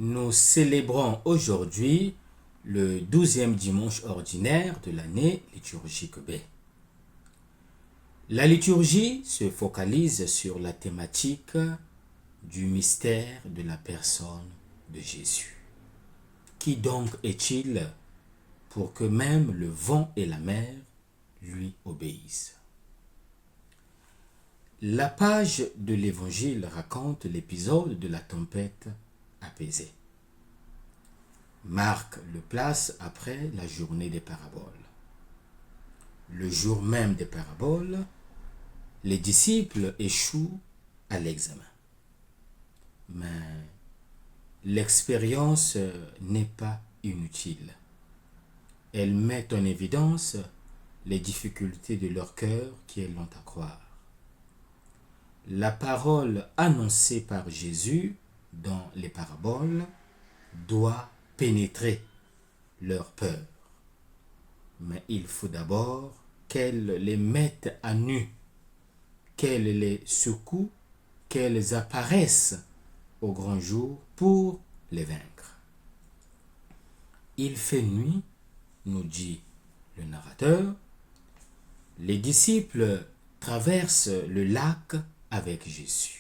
Nous célébrons aujourd'hui le 12e dimanche ordinaire de l'année liturgique B. La liturgie se focalise sur la thématique du mystère de la personne de Jésus. Qui donc est-il pour que même le vent et la mer lui obéissent? La page de l'Évangile raconte l'épisode de la tempête apaisée. Marc le place après la journée des paraboles. Le jour même des paraboles, les disciples échouent à l'examen. Mais l'expérience n'est pas inutile. Elle met en évidence les difficultés de leur cœur qui est lent à croire. La parole annoncée par Jésus dans les paraboles doit pénétrer leur peur. Mais il faut d'abord qu'elle les mette à nu, qu'elle les secoue, qu'elles apparaissent au grand jour pour les vaincre. Il fait nuit, nous dit le narrateur. Les disciples traversent le lac avec Jésus.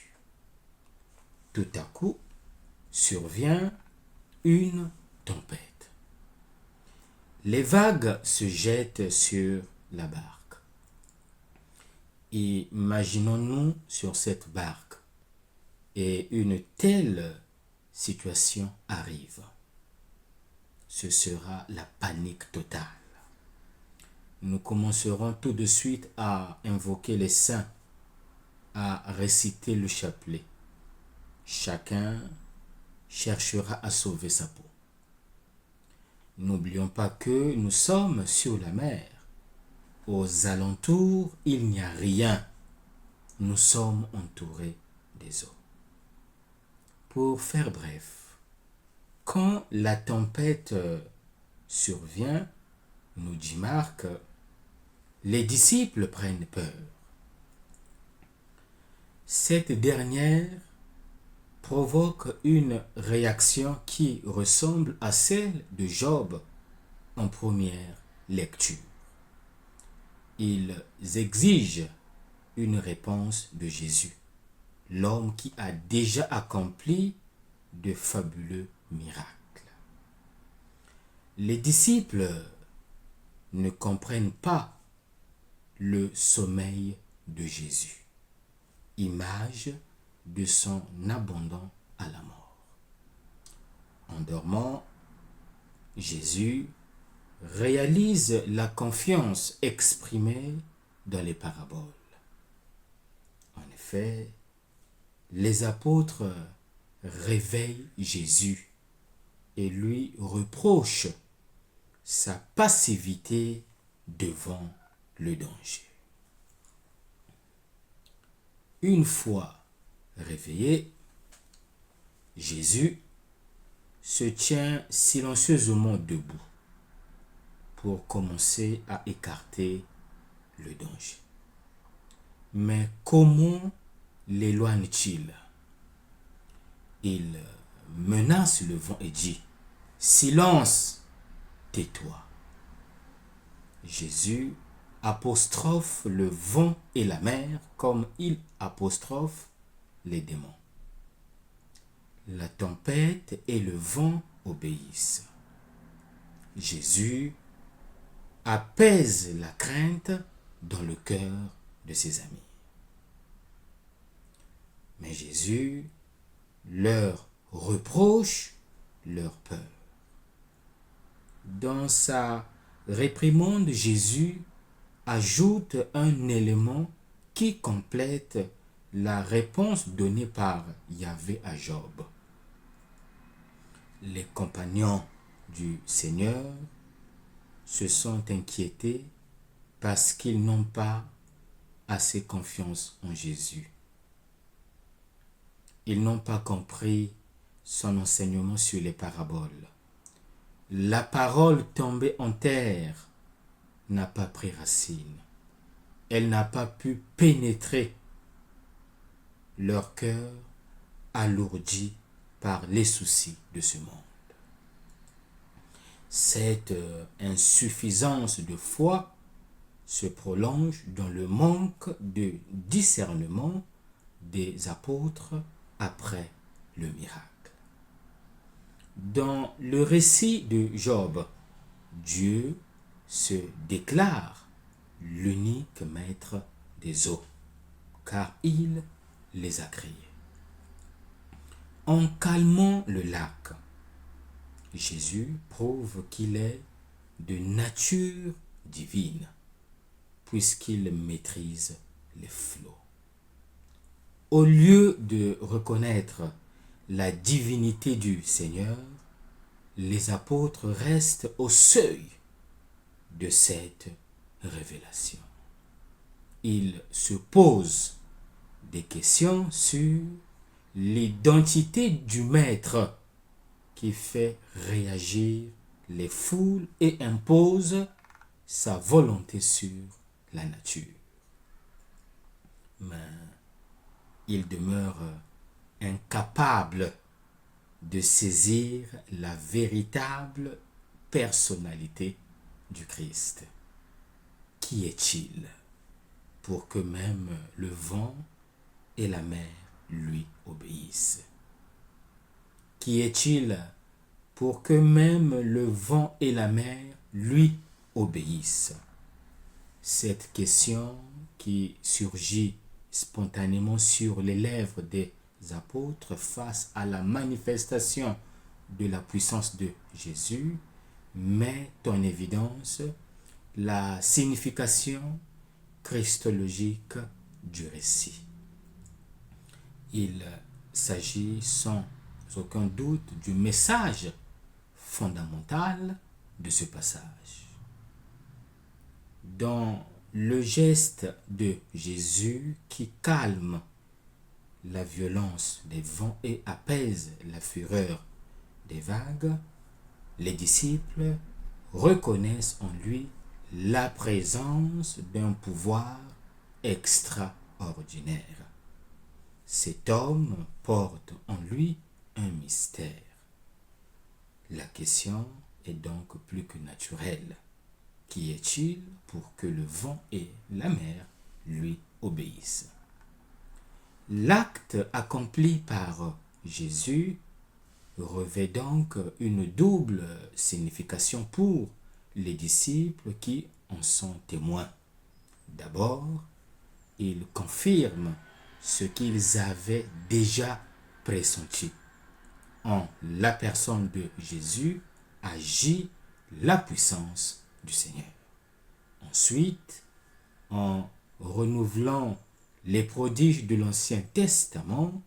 Tout à coup, survient une tempête. Les vagues se jettent sur la barque. Imaginons-nous sur cette barque et une telle situation arrive. Ce sera la panique totale. Nous commencerons tout de suite à invoquer les saints, à réciter le chapelet. Chacun cherchera à sauver sa peau. N'oublions pas que nous sommes sur la mer. Aux alentours, il n'y a rien. Nous sommes entourés des eaux. Pour faire bref, quand la tempête survient, nous dit Marc, les disciples prennent peur. Cette dernière provoque une réaction qui ressemble à celle de Job en première lecture. Ils exigent une réponse de Jésus, l'homme qui a déjà accompli de fabuleux miracles. Les disciples ne comprennent pas le sommeil de Jésus, image de son abandon à la mort. En dormant, Jésus réalise la confiance exprimée dans les paraboles. En effet, les apôtres réveillent Jésus et lui reprochent sa passivité devant le danger. Une fois réveillé, Jésus se tient silencieusement debout pour commencer à écarter le danger. Mais comment l'éloigne-t-il? Il menace le vent et dit « Silence, tais-toi ». Jésus apostrophe le vent et la mer comme il apostrophe les démons. La tempête et le vent obéissent. Jésus apaise la crainte dans le cœur de ses amis. Mais Jésus leur reproche leur peur. Dans sa réprimande, Jésus ajoute un élément qui complète la réponse donnée par Yahvé à Job. Les compagnons du Seigneur se sont inquiétés parce qu'ils n'ont pas assez confiance en Jésus. Ils n'ont pas compris son enseignement sur les paraboles. La parole tombée en terre n'a pas pris racine. Elle n'a pas pu pénétrer leur cœur alourdi par les soucis de ce monde. Cette insuffisance de foi se prolonge dans le manque de discernement des apôtres après le miracle. Dans le récit de Job, Dieu se déclare l'unique maître des eaux, car il les a créées. En calmant le lac, Jésus prouve qu'il est de nature divine, puisqu'il maîtrise les flots. Au lieu de reconnaître la divinité du Seigneur, les apôtres restent au seuil de cette révélation. Ils se posent des questions sur l'identité du Maître qui fait réagir les foules et impose sa volonté sur la nature. Mais ils demeurent incapables de saisir la véritable personnalité du Christ. Qui est-il pour que même le vent et la mer lui obéissent? Qui est-il pour que même le vent et la mer lui obéissent? Cette question qui surgit spontanément sur les lèvres des apôtres face à la manifestation de la puissance de Jésus met en évidence la signification christologique du récit. Il s'agit sans aucun doute du message fondamental de ce passage. Dans le geste de Jésus qui calme la violence des vents et apaise la fureur des vagues, les disciples reconnaissent en lui la présence d'un pouvoir extraordinaire. Cet homme porte en lui un mystère. La question est donc plus que naturelle. Qui est-il pour que le vent et la mer lui obéissent? L'acte accompli par Jésus revêt donc une double signification pour les disciples qui en sont témoins. D'abord, il confirme ce qu'ils avaient déjà pressenti. En la personne de Jésus agit la puissance du Seigneur. Ensuite, en renouvelant les prodiges de l'Ancien Testament,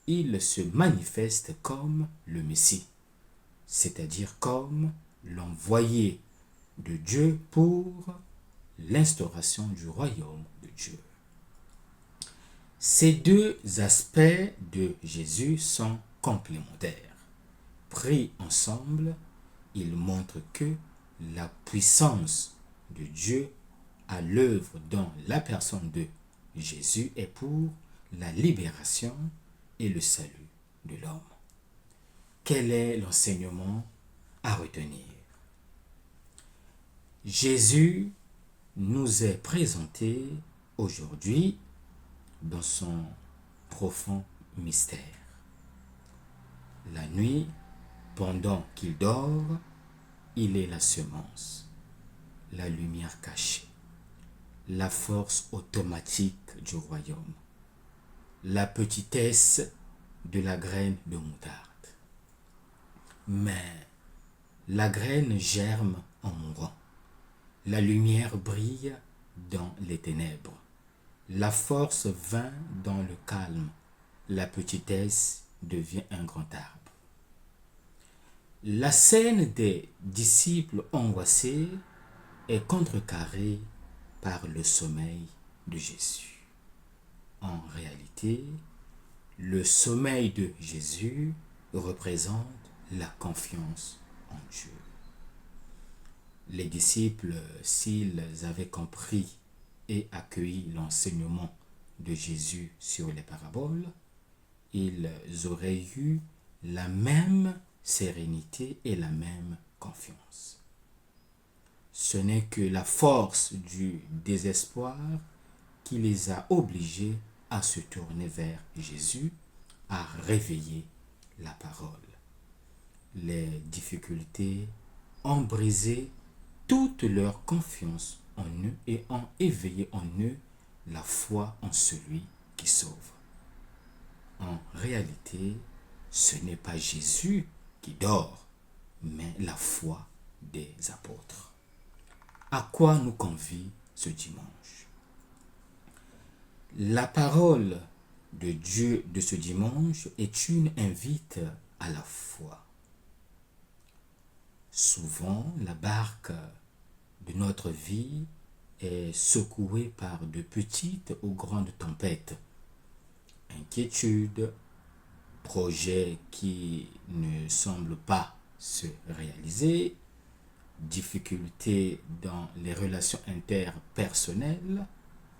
il se manifeste comme le Messie, c'est-à-dire comme l'envoyé de Dieu pour l'instauration du royaume de Dieu. Ces deux aspects de Jésus sont complémentaires. Pris ensemble, ils montrent que la puissance de Dieu à l'œuvre dans la personne de Jésus est pour la libération et le salut de l'homme. Quel est l'enseignement à retenir? Jésus nous est présenté aujourd'hui dans son profond mystère. La nuit, pendant qu'il dort, il est la semence, la lumière cachée, la force automatique du royaume, la petitesse de la graine de moutarde. Mais la graine germe en mourant. La lumière brille dans les ténèbres. La force vint dans le calme. La petitesse devient un grand arbre. La scène des disciples angoissés est contrecarrée par le sommeil de Jésus. En réalité, le sommeil de Jésus représente la confiance en Dieu. Les disciples, s'ils avaient compris et accueilli l'enseignement de Jésus sur les paraboles, ils auraient eu la même sérénité et la même confiance. Ce n'est que la force du désespoir qui les a obligés à se tourner vers Jésus, à réveiller la parole. Les difficultés ont brisé toute leur confiance en eux et ont éveillé en eux la foi en celui qui sauve. En réalité, ce n'est pas Jésus qui dort, mais la foi des apôtres. À quoi nous convie ce dimanche? La parole de Dieu de ce dimanche est une invite à la foi. Souvent, la barque de notre vie est secouée par de petites ou grandes tempêtes, inquiétudes, projets qui ne semblent pas se réaliser, difficultés dans les relations interpersonnelles,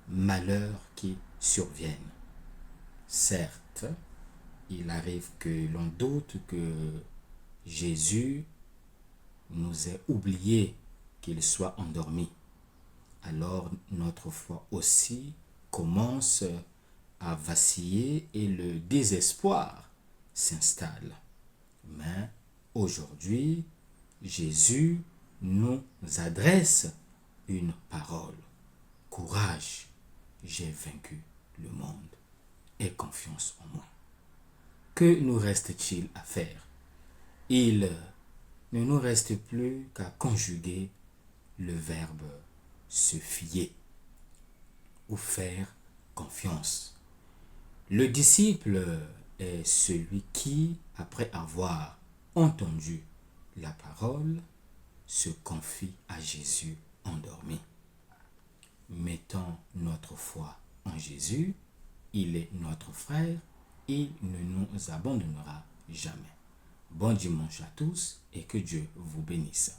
malheurs qui surviennent. Certes, il arrive que l'on doute que Jésus nous ait oublié qu'il soit endormi. Alors notre foi aussi commence à vaciller et le désespoir s'installe. Mais aujourd'hui, Jésus nous adresse une parole. Courage, j'ai vaincu le monde. Aie confiance en moi. Que nous reste-t-il à faire? Il ne nous reste plus qu'à conjuguer le verbe se fier ou faire confiance. Le disciple est celui qui, après avoir entendu la parole, se confie à Jésus endormi. Mettons notre foi en Jésus, il est notre frère et ne nous abandonnera jamais. Bon dimanche à tous et que Dieu vous bénisse.